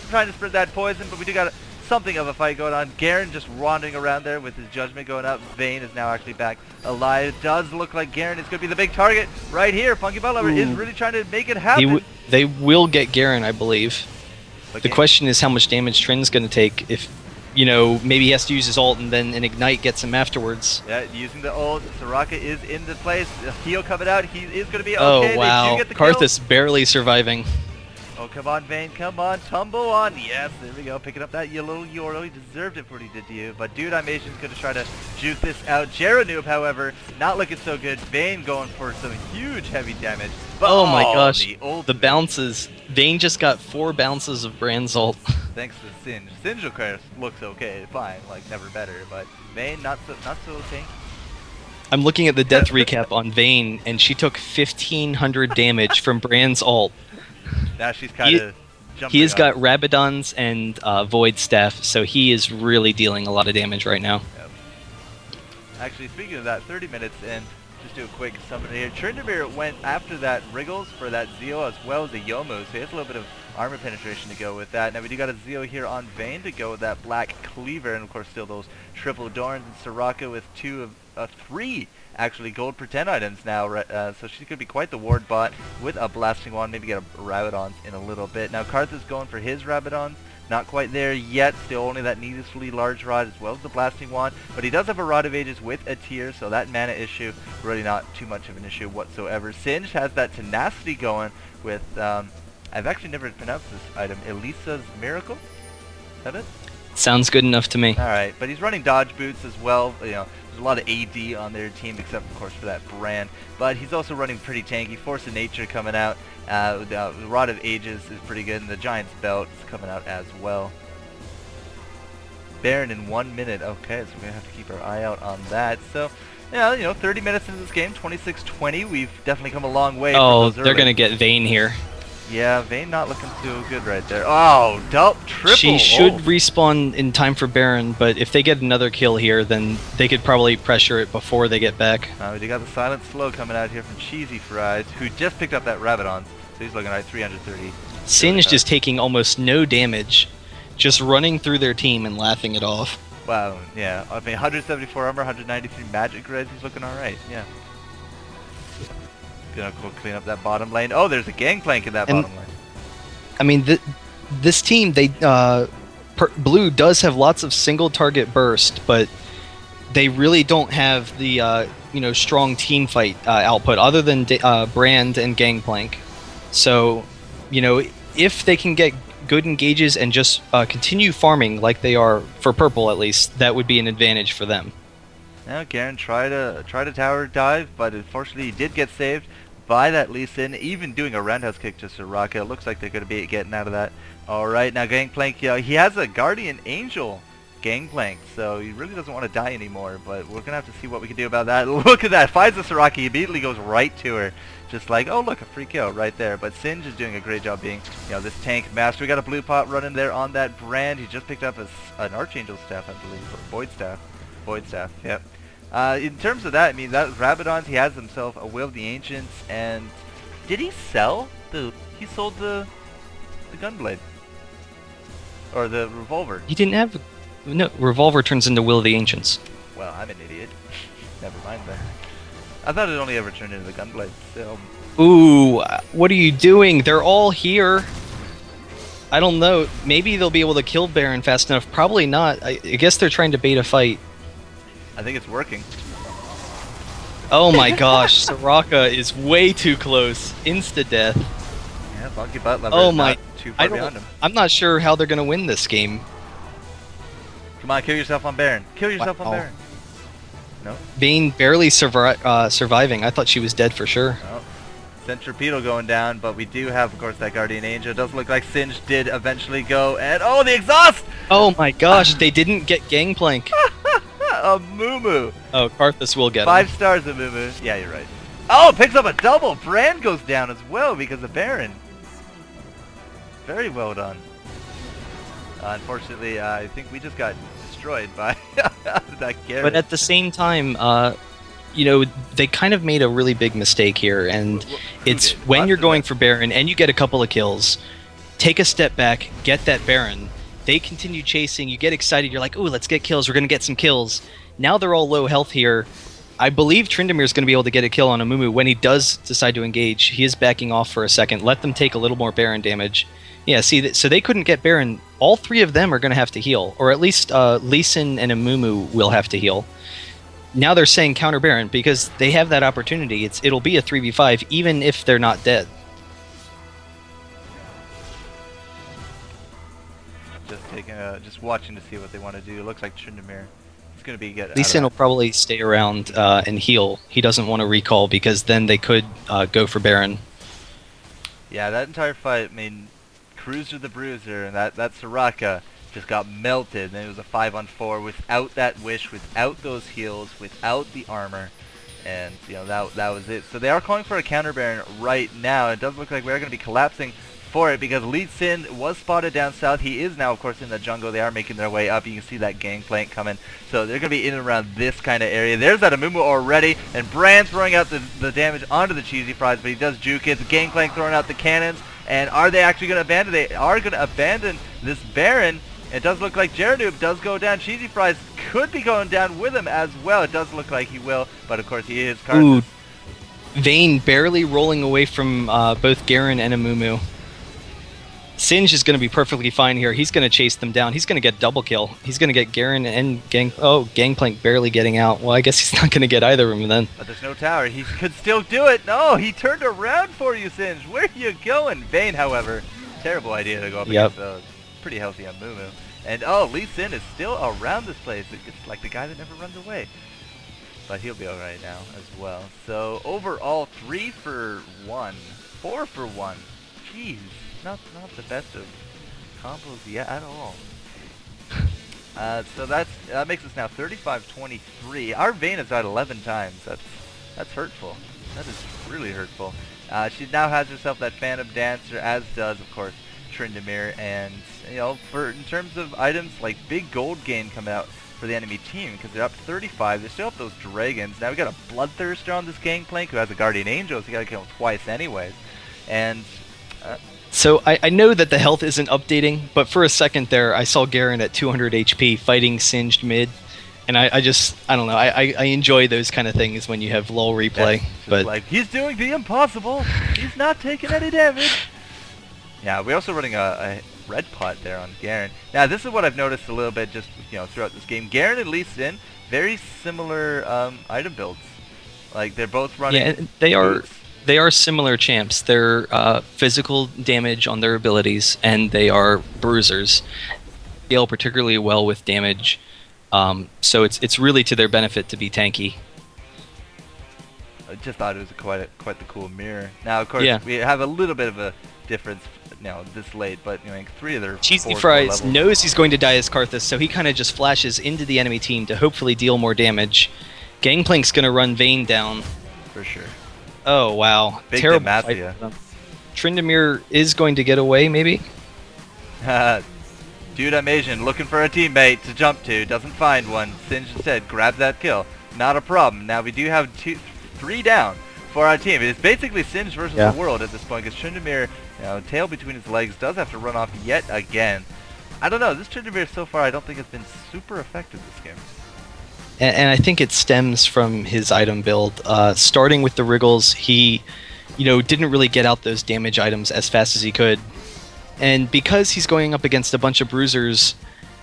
trying to spread that poison, but we do got something of a fight going on. Garen just wandering around there with his judgment going up. Vayne is now actually back alive. It does look like Garen is going to be the big target right here. Funky Butt Lover is really trying to make it happen. They will get Garen, I believe. But The question is how much damage Trin's going to take if, maybe he has to use his ult and then an ignite gets him afterwards. Yeah, using the ult, Soraka is in the place. Heal coming out, he is going to be Oh, okay. wow. They do get the kill. Karthus barely surviving. Oh, come on, Vayne, come on, tumble on. Yes, there we go, picking up that yellow Yoro. He deserved it for what he did to you. But Dude Animation's going to try to juke this out. Noob, however, not looking so good. Vayne going for some huge heavy damage. But, oh my gosh, the bounces. Vayne just got 4 bounces of Brand's ult. Thanks to Singe. Singe, of course, looks okay, fine, like never better. But Vayne, not so tanky. I'm looking at the death recap on Vayne, and she took 1,500 damage from Brand's ult. Now she's kind of jumping. He has got Rabadons and Void Staff, so he is really dealing a lot of damage right now. Yep. Actually, speaking of that, 30 minutes in, just do a quick summary here. Tryndamere went after that Wriggles for that Zeo as well as the Yomu, so he has a little bit of armor penetration to go with that. Now we do got a Zeo here on Vayne to go with that Black Cleaver, and of course still those triple Dorns, and Soraka with 3 actually gold per 10 items now, so she could be quite the ward bot with a Blasting Wand, maybe get a Rabadons in a little bit. Now Karthus going for his Rabadons, not quite there yet, still only that needlessly large rod as well as the Blasting Wand, but he does have a Rod of Ages with a tier, so that mana issue really not too much of an issue whatsoever. Singe has that Tenacity going with, I've actually never pronounced this item, Elisa's Miracle? Is that it? Sounds good enough to me. Alright, but he's running dodge boots as well, there's a lot of AD on their team, except of course for that Brand. But he's also running pretty tanky. Force of Nature coming out. The Rod of Ages is pretty good, and the Giant's Belt is coming out as well. Baron in 1 minute. Okay, so we're gonna have to keep our eye out on that. So, yeah, 30 minutes into this game, 26-20. We've definitely come a long way. Oh, they're gonna get Vayne here. Yeah, Vayne not looking too good right there. Oh, triple. She should respawn in time for Baron, but if they get another kill here, then they could probably pressure it before they get back. We got the Silent Slow coming out here from Cheesy Fries, who just picked up that Rabadon, so he's looking at 330. Singe just taking almost no damage, just running through their team and laughing it off. Wow, yeah. I mean, 174 armor, 193 magic res, he's looking alright, yeah. Gonna go clean up that bottom lane. Oh, there's a gangplank in that bottom lane. I mean, this team, Blue does have lots of single target burst, but they really don't have the strong team fight output other than Brand and Gangplank. So, if they can get good engages and just continue farming like they are for purple at least, that would be an advantage for them. Now Garen tried a tower dive, but unfortunately he did get saved by that Lee Sin, even doing a roundhouse kick to Soraka. It looks like they're going to be getting out of that. Alright, now Gangplank, he has a Guardian Angel Gangplank, so he really doesn't want to die anymore, but we're going to have to see what we can do about that. Look at that, finds the Soraka, he immediately goes right to her. Just like, oh look, a free kill right there. But Singe is doing a great job being, this tank master. We got a blue pot running there on that Brand. He just picked up an Archangel Staff, I believe, or Void Staff. Void Staff, yep. In terms of that, I mean, that Rabadon, he has himself a Will of the Ancients, and did he sell he sold the Gunblade? Or the Revolver? He didn't have, no, Revolver turns into Will of the Ancients. Well, I'm an idiot. Never mind that. I thought it only ever turned into the Gunblade, so. Ooh, what are you doing? They're all here. I don't know, maybe they'll be able to kill Baron fast enough, probably not. I guess they're trying to bait a fight. I think it's working. Oh my gosh, Soraka is way too close. Insta-death. Yeah, Funky Butt Lover oh is my, not too far beyond him. I'm not sure how they're going to win this game. Come on, kill yourself on Baron. Kill yourself on Baron. No? Vayne barely surviving. I thought she was dead for sure. Oh. Centripetal going down, but we do have, of course, that Guardian Angel. It does look like Singe did eventually go, and oh, the exhaust! Oh my gosh, they didn't get Gangplank. A Mumu. Oh, Karthus will get 5 him. stars of Mumu. Yeah, you're right. Oh, picks up a double. Brand goes down as well because of Baron. Very well done. Unfortunately, I think we just got destroyed by that Garrett. But at the same time, they kind of made a really big mistake here, and it's when you're going for Baron and you get a couple of kills, take a step back, get that Baron. They continue chasing, you get excited, you're like, ooh, let's get kills, we're going to get some kills. Now they're all low health here. I believe Tryndamere is going to be able to get a kill on Amumu when he does decide to engage. He is backing off for a second. Let them take a little more Baron damage. Yeah, see, so they couldn't get Baron. All three of them are going to have to heal, or at least Lee Sin and Amumu will have to heal. Now they're saying counter Baron because they have that opportunity. It'll be a 3v5 even if they're not dead. Just watching to see what they want to do. It looks like Tryndamere is going to be Lee Sin will probably stay around and heal. He doesn't want to recall because then they could go for Baron. Yeah, that entire fight, I mean, Cruiser the Bruiser and that Soraka just got melted. And it was a 5-on-4 without that wish, without those heals, without the armor. And, you know, that was it. So they are calling for a counter Baron right now. It does look like we're going to be collapsing for it because Lee Sin was spotted down south. He is now, of course, in the jungle. They are making their way up. You can see that gangplank coming. So they're going to be in and around this kind of area. There's that Amumu already, and Brand's throwing out the damage onto the Cheesy Fries, but he does juke it. The gangplank throwing out the cannons, and are they actually going to abandon? They are going to abandon this Baron. It does look like Geradoob does go down. Cheesy Fries could be going down with him as well. It does look like he will, but of course he is. Ooh, Vayne barely rolling away from both Garen and Amumu. Singe is going to be perfectly fine here. He's going to chase them down. He's going to get double kill. He's going to get Garen and Gangplank barely getting out. Well, I guess he's not going to get either of them then. But there's no tower. He could still do it. No, he turned around for you, Singe. Where are you going? Vayne, however, terrible idea to go up against a pretty healthy Amumu. And Lee Sin is still around this place. It's like the guy that never runs away. But he'll be alright now as well. So overall, 3 for 1, 4 for 1. Jeez. Not the best of combos yet at all. So that makes us now 35-23. Our Vayne has died 11 times. That's hurtful. That is really hurtful. She now has herself that Phantom Dancer, as does of course Tryndamere, and you know, in terms of items, like big gold gain coming out for the enemy team because they're up 35. They still have those dragons. Now we got a Bloodthirster on this Gangplank who has a Guardian Angel, so you gotta kill him twice anyways. And so I know that the health isn't updating, but for a second there, I saw Garen at 200 HP fighting Singed mid, and I don't know. I enjoy those kind of things when you have LoL replay. But like, he's doing the impossible. He's not taking any damage. Yeah, we're also running a red pot there on Garen. Now this is what I've noticed a little bit just throughout this game. Garen and Lee Sin, very similar item builds. Like they're both running. Yeah, they are. They are similar champs. They're physical damage on their abilities, and they are bruisers. They scale particularly well with damage, so it's really to their benefit to be tanky. I just thought it was quite the cool mirror. Now, of course, we have a little bit of a difference now this late, but like 3 of their Cheesy Fries knows he's going to die as Karthus, so he kind of just flashes into the enemy team to hopefully deal more damage. Gangplank's going to run Vayne down. For sure. Oh, wow. Big terrible Demacia. fight. Tryndamere is going to get away, maybe? Dude, I'm Asian, looking for a teammate to jump to, doesn't find one. Singe instead grabs that kill. Not a problem. Now we do have 3 down for our team. It's basically Singe versus the world at this point, because Tryndamere, tail between his legs, does have to run off yet again. I don't know, this Tryndamere so far I don't think has been super effective this game. And I think it stems from his item build. Starting with the Wriggles, he, didn't really get out those damage items as fast as he could. And because he's going up against a bunch of bruisers,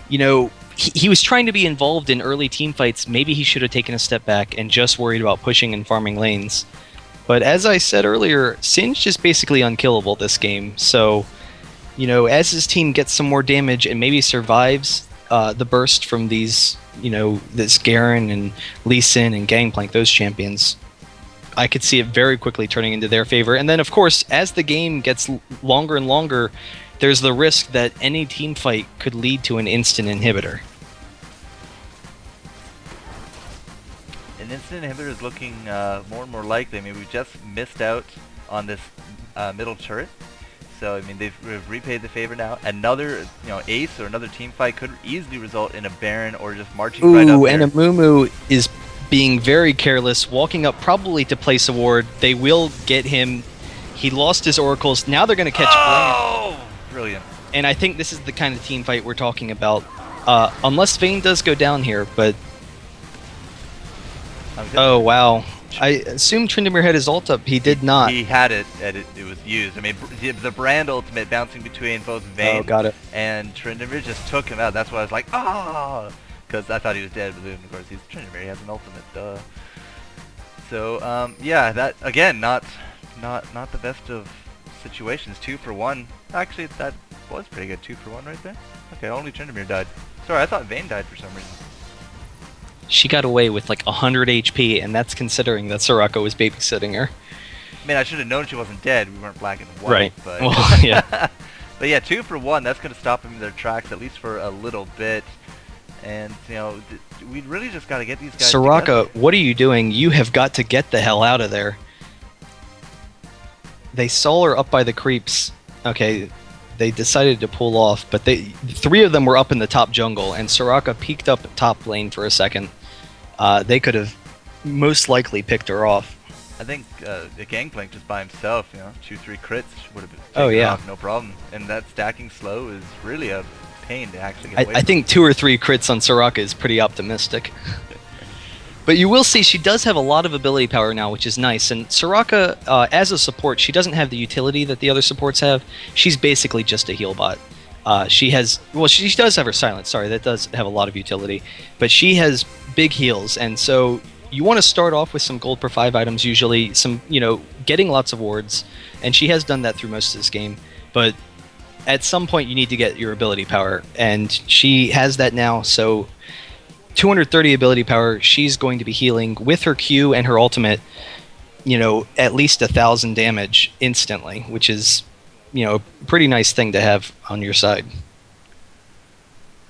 he was trying to be involved in early team fights. Maybe he should have taken a step back and just worried about pushing and farming lanes. But as I said earlier, Singe is basically unkillable this game. So, as his team gets some more damage and maybe survives the burst from these, this Garen and Lee Sin and Gangplank, those champions, I could see it very quickly turning into their favor. And then, of course, as the game gets longer and longer, there's the risk that any team fight could lead to an instant inhibitor. An instant inhibitor is looking more and more likely. I mean, we just missed out on this middle turret. So, I mean, they've repaid the favor now. Another, ace or another team fight could easily result in a Baron or just marching right up there. And Amumu is being very careless, walking up probably to place a ward. They will get him. He lost his oracles. Now they're going to catch Brand. Brilliant. And I think this is the kind of team fight we're talking about. Unless Vayne does go down here, but... Oh, wow. I assume Tryndamere had his ult up. He did not. He had it, and it was used. I mean, the Brand ultimate bouncing between both Vayne got it. and Tryndamere just took him out. That's why I was like, ah, because I thought he was dead, but then of course he's Tryndamere. He has an ultimate. Duh. So yeah, that again, not the best of situations. 2 for 1. Actually, that was pretty good. 2 for 1 right there. Okay, only Tryndamere died. Sorry, I thought Vayne died for some reason. She got away with like 100 HP, and that's considering that Soraka was babysitting her. I mean, I should have known she wasn't dead. We weren't black and white. Right. But Well, yeah. But yeah, 2 for 1. That's going to stop them in their tracks at least for a little bit. And you know, we really just got to get these guys. Soraka, what are you doing? You have got to get the hell out of there. They saw her up by the creeps. Okay, they decided to pull off, but 3 of them were up in the top jungle, and Soraka peeked up top lane for a second. They could have most likely picked her off. I think the Gangplank just by himself, you know, 2-3 crits would have been off, no problem. And that stacking slow is really a pain to actually get away I think 2 or 3 crits on Soraka is pretty optimistic. But you will see she does have a lot of ability power now, which is nice. And Soraka, as a support, she doesn't have the utility that the other supports have. She's basically just a heal bot. She does have her silence. Sorry, that does have a lot of utility. But she has big heals, and so you want to start off with some gold per 5 items usually, some, you know, getting lots of wards, and she has done that through most of this game. But at some point you need to get your ability power, and she has that now, so 230 ability power, she's going to be healing with her Q and her ultimate, you know, at least 1,000 damage instantly, which is, you know, a pretty nice thing to have on your side.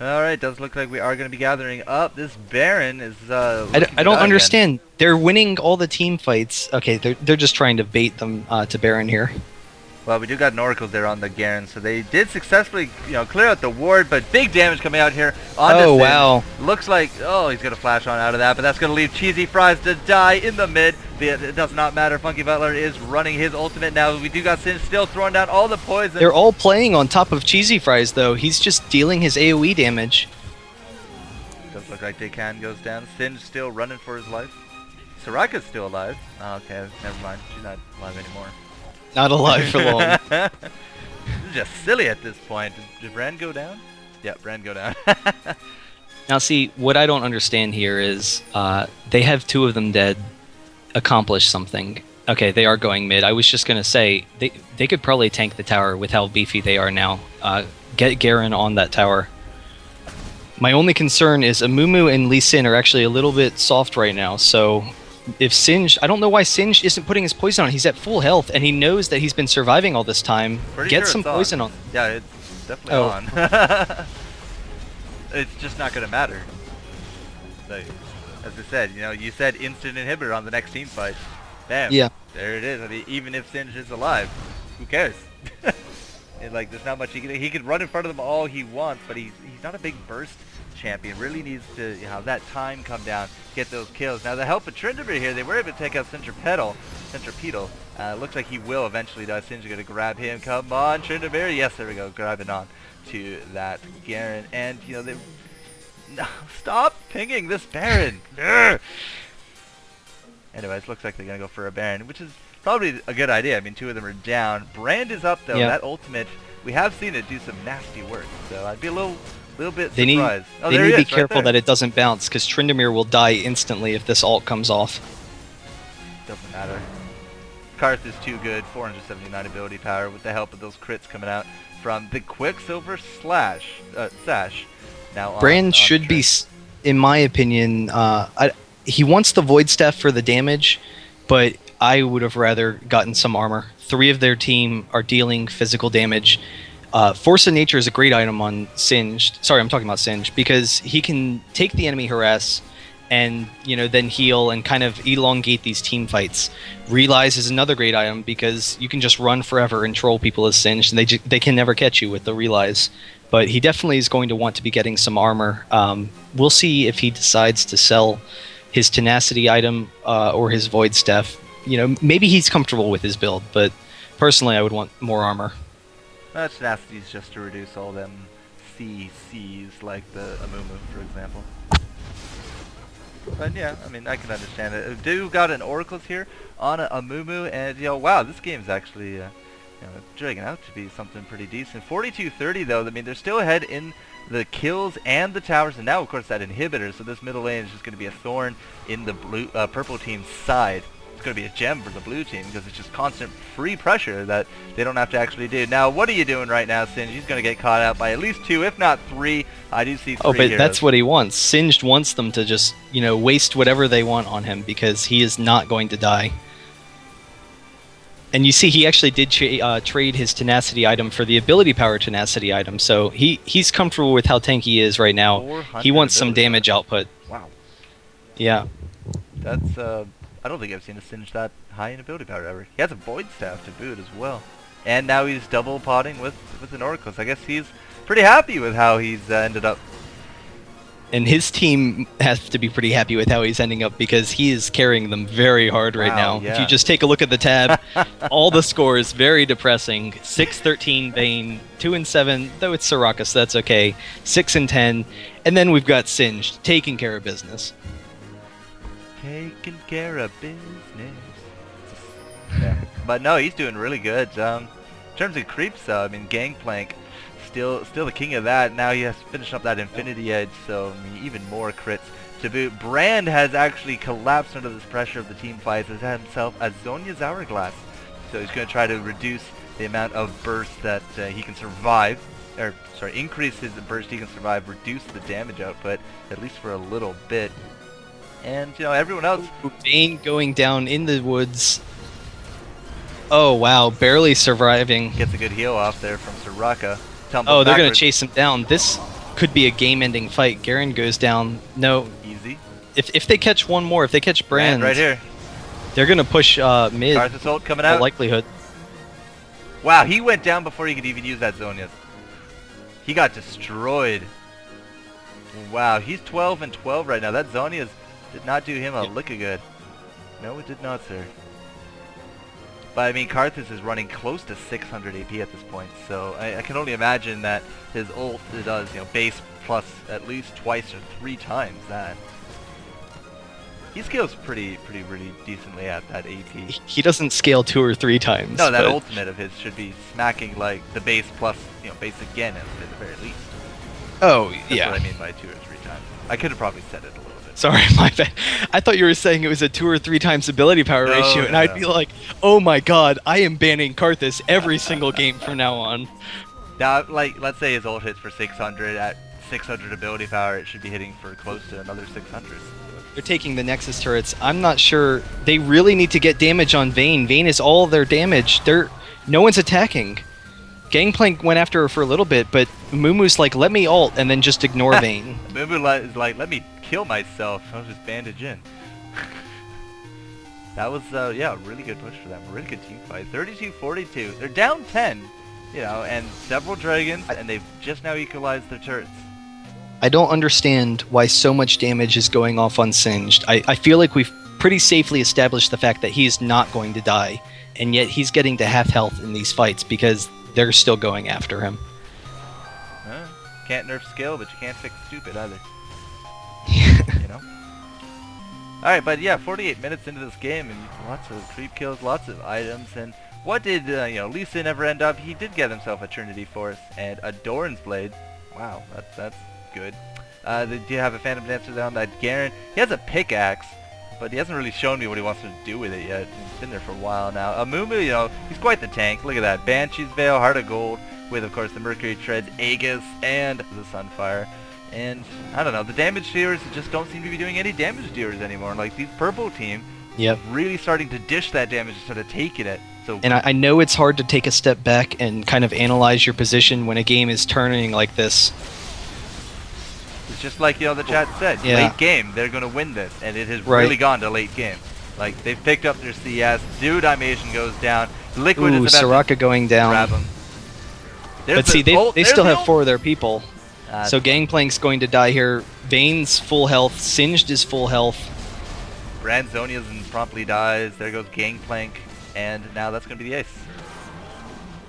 Alright, does look like we are going to be gathering up. This Baron is I don't understand. They're winning all the team fights. Okay, they're just trying to bait them to Baron here. Well, we do got an Oracle there on the Garen, so they did successfully, you know, clear out the ward, but big damage coming out here on this. Oh, wow. Looks like, oh, he's going to flash on out of that, but that's going to leave Cheesy Fries to die in the mid. It does not matter. Funky Butler is running his ultimate now. We do got Sin still throwing down all the poison. They're all playing on top of Cheesy Fries, though. He's just dealing his AoE damage. Does look like Decan goes down. Sin's still running for his life. Soraka's still alive. Oh, okay, never mind. She's not alive anymore. Not alive for long. This is just silly at this point. Did Brand go down? Yeah, Brand go down. Now, see, what I don't understand here is they have 2 of them dead. Accomplish something. Okay, they are going mid. I was just going to say, they could probably tank the tower with how beefy they are now. Get Garen on that tower. My only concern is Amumu and Lee Sin are actually a little bit soft right now, so if Singe... I don't know why Singe isn't putting his poison on. He's at full health, and he knows that he's been surviving all this time. Get some poison on. Yeah, it's definitely on. It's just not going to matter. Like, as I said, you know, you said instant inhibitor on the next team fight. Bam. Yeah. There it is. I mean, even if Singe is alive, who cares? And, like, there's not much he could run in front of them all he wants, but he's not a big burst champion. Really needs to have that time come down, get those kills. Now, the help of Tryndamere here, they were able to take out Centripetal. Looks like he will eventually die. Singe going to grab him. Come on, Tryndamere. Yes, there we go. Grabbing on to that Garen. And, you know, they... No, stop pinging this Baron. Anyways, looks like they're going to go for a Baron, which is probably a good idea. I mean, 2 of them are down. Brand is up, though. That ultimate, we have seen it do some nasty work. So I'd be a little bit surprised. They need to be careful that it doesn't bounce, because Tryndamere will die instantly if this ult comes off. Doesn't matter. Karth is too good. 479 ability power with the help of those crits coming out from the Quicksilver Sash. Now Brand should be, in my opinion, he wants the Void Staff for the damage, but I would have rather gotten some armor. 3 of their team are dealing physical damage. Force of Nature is a great item on Singed. Sorry, I'm talking about Singed, because he can take the enemy harass and, you know, then heal and kind of elongate these team fights. Realize is another great item because you can just run forever and troll people as Singed, and they can never catch you with the Realize. But he definitely is going to want to be getting some armor. We'll see if he decides to sell his Tenacity item or his Void Staff. You know, maybe he's comfortable with his build, but personally I would want more armor. Tenacity is just to reduce all them CCs like the Amumu, for example. But yeah, I mean, I can understand it. Do got an Oracles here on a Mumu, and wow, this game's actually dragging out to be something pretty decent. 42-30 though. I mean, they're still ahead in the kills and the towers, and now of course that inhibitor. So this middle lane is just going to be a thorn in the purple team's side. It's going to be a gem for the blue team because it's just constant free pressure that they don't have to actually do. Now, what are you doing right now, Singe? He's going to get caught out by at least 2, if not 3. I do see 3 Oh, but heroes. that's what he wants. Singed wants them to just, waste whatever they want on him because he is not going to die. And you see, he actually did trade his tenacity item for the ability power tenacity item, so he's comfortable with how tanky he is right now. He wants some damage output. Wow. Yeah. That's, I don't think I've seen a Singe that high in ability power ever. He has a Void Staff to boot as well. And now he's double potting with an Oracle. So I guess he's pretty happy with how he's ended up. And his team has to be pretty happy with how he's ending up because he is carrying them very hard right now. Yeah. If you just take a look at the tab, all the scores very depressing. 6-13 Vayne, 2-7, though it's Soraka, so that's okay. 6-10, and then we've got Singed taking care of business. Taking care of business. Yeah. But no, he's doing really good. In terms of creeps, I mean, Gangplank, still the king of that. Now he has to finish up that Infinity Edge, so I mean, even more crits to boot. Brand has actually collapsed under this pressure of the team fights. Has had himself a Zhonya's Hourglass, so he's going to try to reduce the amount of burst that he can survive, or sorry, increase his burst he can survive, reduce the damage output at least for a little bit. And everyone else. Vayne going down in the woods. Oh wow, barely surviving. Gets a good heal off there from Soraka. Oh, they're going to chase him down. This could be a game-ending fight. Garen goes down. No. Easy. If they catch one more, if they catch Brand, right here, they're going to push mid. Karthus ult coming out. All likelihood. Wow, he went down before he could even use that Zhonya's. He got destroyed. Wow, he's 12-12 right now. That Zhonya's did not do him a lick of good. No, it did not, sir. But I mean, Karthus is running close to 600 AP at this point, so I can only imagine that his ult does, base plus at least twice or 3 times that. He scales pretty decently at that AP. He doesn't scale 2 or 3 times. No, that ultimate of his should be smacking like the base plus, base again at the very least. Oh, That's yeah. what I mean by 2 or 3 times. I could have probably said it a little bit. Sorry, my bad. I thought you were saying it was a 2 or 3 times ability power ratio, and I'd be like, oh my god, I am banning Karthus every single game from now on. Now, like, let's say his ult hits for 600. At 600 ability power, it should be hitting for close to another 600. They're taking the Nexus turrets. I'm not sure. They really need to get damage on Vayne. Vayne is all their damage. No one's attacking. Gangplank went after her for a little bit, but Mumu's like, let me ult, and then just ignore Vayne. Mumu is like, let me kill myself. I'll just bandage in. That was, yeah, a really good push for them. A really good team fight. 32-42. They're down 10, and several dragons, and they've just now equalized their turrets. I don't understand why so much damage is going off on Singed. I feel like we've pretty safely established the fact that he's not going to die, and yet he's getting to half health in these fights because they're still going after him. Can't nerf skill, but you can't fix stupid either. Alright, but yeah, 48 minutes into this game, and lots of creep kills, lots of items, and what did, Lee Sin ever end up? He did get himself a Trinity Force and a Doran's Blade. Wow, that's good. They do have a Phantom Dancer down that Garen. He has a pickaxe, but he hasn't really shown me what he wants to do with it yet. He's been there for a while now. Mumu, he's quite the tank. Look at that. Banshee's Veil, Heart of Gold, with, of course, the Mercury Treads, Aegis, and the Sunfire. And, I don't know, the damage dealers just don't seem to be doing any damage dealers anymore. Like, these purple team, really starting to dish that damage instead of taking it. So, and I know it's hard to take a step back and kind of analyze your position when a game is turning like this. It's just like, the chat said, late game, they're going to win this. And it has really gone to late game. Like, they've picked up their CS. Dude-imation goes down. Liquid is about Soraka going down. Grab him. But see, they still have 4 of their people. So Gangplank's going to die here. Vayne's full health. Singed is full health. Brand Zhonya's and promptly dies. There goes Gangplank. And now that's going to be the ace.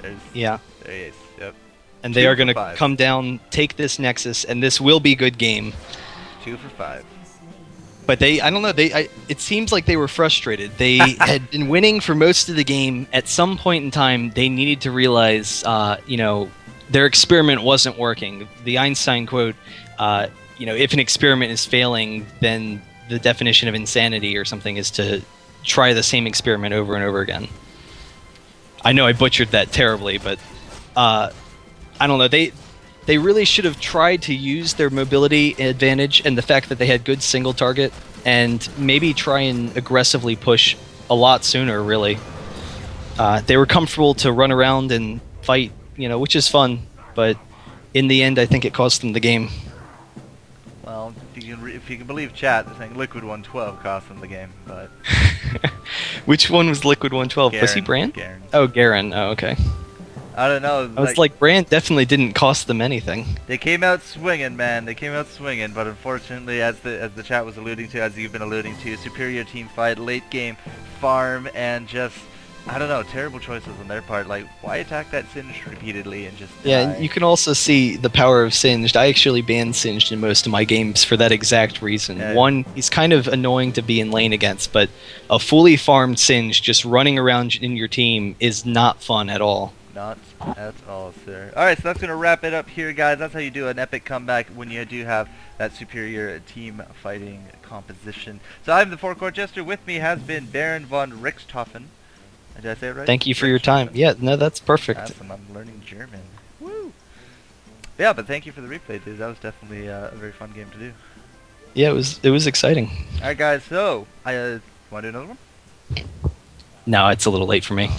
There's the ace. Yep. And they are going to come down, take this Nexus, and this will be good game. 2 for 5. But I don't know, it seems like they were frustrated. They had been winning for most of the game. At some point in time, they needed to realize, their experiment wasn't working. The Einstein quote, if an experiment is failing, then the definition of insanity or something is to try the same experiment over and over again. I know I butchered that terribly, but I don't know. They really should have tried to use their mobility advantage and the fact that they had good single target and maybe try and aggressively push a lot sooner, really. They were comfortable to run around and fight, which is fun, but in the end, I think it cost them the game. Well, if you can believe chat, they're saying Liquid 112 cost them the game, but... Which one was Liquid 112? Garen, was he Brand? Garen. Oh, Garen. Oh, okay. I don't know. I was like, Brand definitely didn't cost them anything. They came out swinging, man. They came out swinging, but unfortunately, as the chat was alluding to, as you've been alluding to, superior team fight, late game farm, and just, I don't know, terrible choices on their part. Like, why attack that Singed repeatedly and just Yeah, die? and you can also see the power of Singed. I actually banned Singed in most of my games for that exact reason. Yeah. One, he's kind of annoying to be in lane against, but a fully farmed Singed just running around in your team is not fun at all. Not at all, sir. Alright, so that's going to wrap it up here, guys. That's how you do an epic comeback when you do have that superior team fighting composition. So I'm the FourCourtJester. With me has been Baron Von Richtofen. Did I say it right? Thank you for your time. Yeah, no, that's perfect. Awesome, I'm learning German. Woo! Yeah, but thank you for the replay, dude. That was definitely a very fun game to do. Yeah, it was exciting. Alright, guys, so, want to do another one? No, it's a little late for me.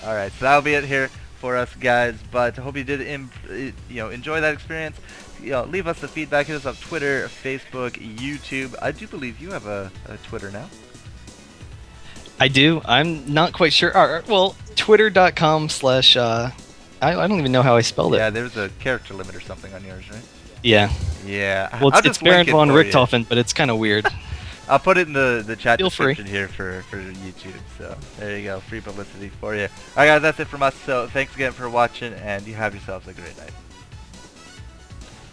Alright, so that'll be it here for us, guys, but I hope you did enjoy that experience. Leave us the feedback. Hit us up Twitter, Facebook, YouTube. I do believe you have a Twitter now. I do. I'm not quite sure. Well, twitter.com/ I don't even know how I spelled it. Yeah, there's a character limit or something on yours, right? Yeah. Yeah. Well, I'll it's just Baron link it Von for you. Richtofen, but it's kind of weird. I'll put it in the chat Feel free. description here for YouTube. So there you go, free publicity for you. Alright, guys, that's it from us. So thanks again for watching, and you have yourselves a great night.